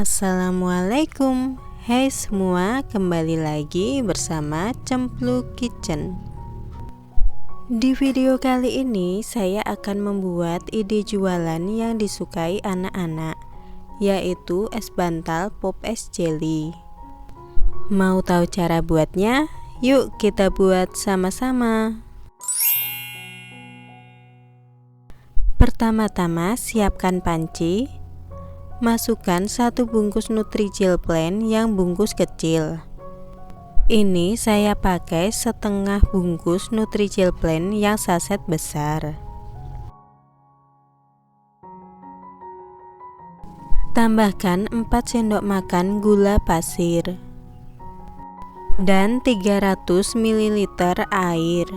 Assalamualaikum. Hai semua, kembali lagi bersama Cempluk Kitchen. Di video kali ini saya akan membuat ide jualan yang disukai anak-anak, yaitu es bantal pop es jelly. Mau tahu cara buatnya? Yuk kita buat sama-sama. Pertama-tama siapkan panci. Masukkan 1 bungkus Nutrijel Plain yang bungkus kecil. Ini saya pakai setengah bungkus Nutrijel Plain yang saset besar. Tambahkan 4 sendok makan gula pasir dan 300 ml air.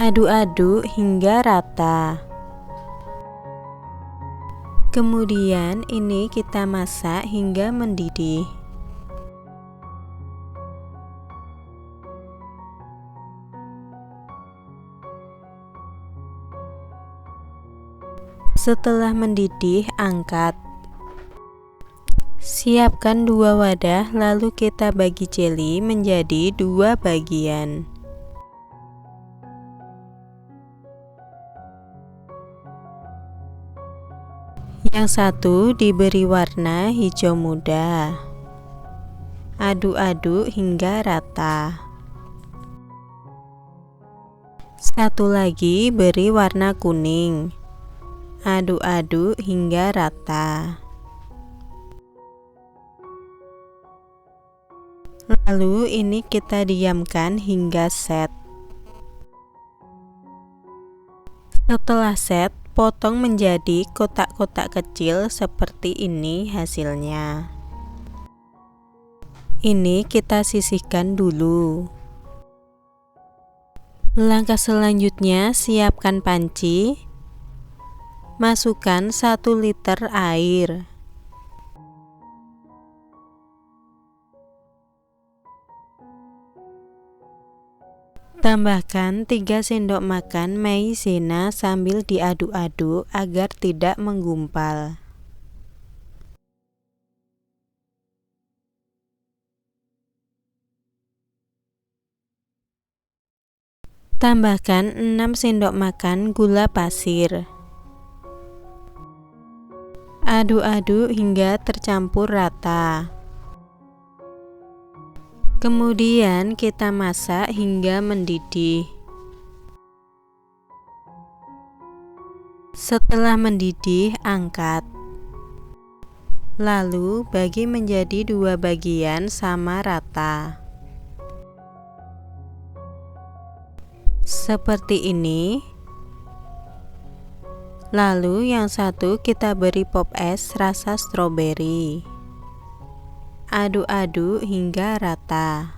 Aduk-aduk hingga rata. Kemudian ini kita masak hingga mendidih. Setelah mendidih, angkat. Siapkan 2 wadah, lalu kita bagi jelly menjadi 2 bagian. Yang satu diberi warna hijau muda. Aduk-aduk hingga rata. Satu lagi beri warna kuning. Aduk-aduk hingga rata. Lalu ini kita diamkan hingga set. Setelah set, potong menjadi kotak-kotak kecil seperti ini hasilnya. Ini kita sisihkan dulu. Langkah selanjutnya, siapkan panci. Masukkan 1 liter air. Tambahkan 3 sendok makan maizena sambil diaduk-aduk agar tidak menggumpal. Tambahkan 6 sendok makan gula pasir. Aduk-aduk hingga tercampur rata. Kemudian kita masak hingga mendidih. Setelah mendidih, angkat. Lalu bagi menjadi 2 bagian sama rata. Seperti ini. Lalu yang satu kita beri pop es rasa stroberi. Aduk-aduk hingga rata.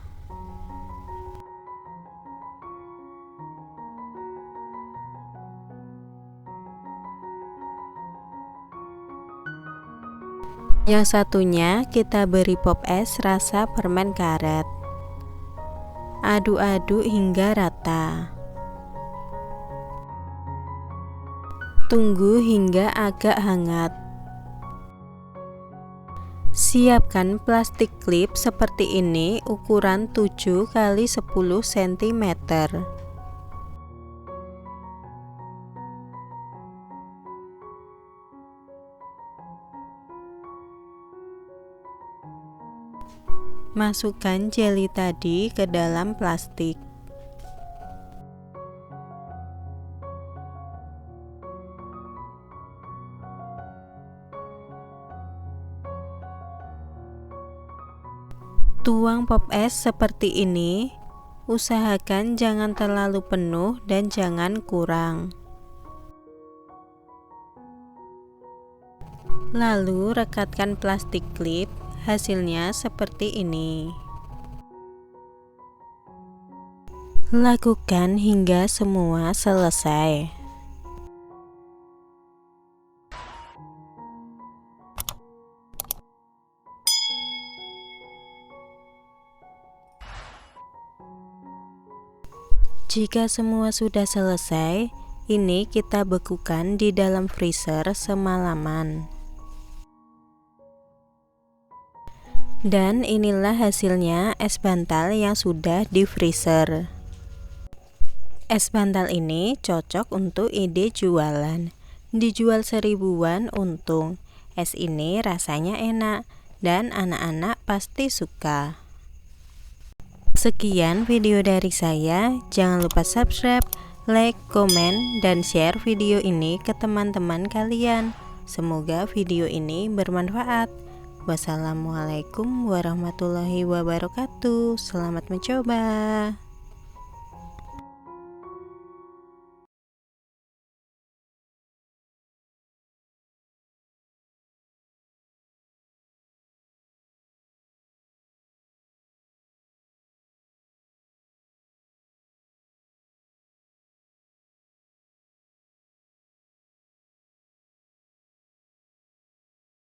Yang satunya kita beri pop es rasa permen karet. Aduk-aduk hingga rata. Tunggu hingga agak hangat. Siapkan plastik klip seperti ini ukuran 7 x 10 cm. Masukkan jelly tadi ke dalam plastik. Tuang pop es seperti ini. Usahakan jangan terlalu penuh dan jangan kurang. Lalu rekatkan plastik klip. Hasilnya seperti ini. Lakukan hingga semua selesai. Jika semua sudah selesai, Ini kita bekukan di dalam freezer semalaman. Dan inilah hasilnya es bantal yang sudah di freezer. Es bantal ini cocok untuk ide jualan. Dijual 1000-an untung. Es ini rasanya enak dan anak-anak pasti suka. Sekian video dari saya. Jangan lupa subscribe, like, komen, dan share video ini ke teman-teman kalian. Semoga video ini bermanfaat. Wassalamualaikum warahmatullahi wabarakatuh. Selamat mencoba.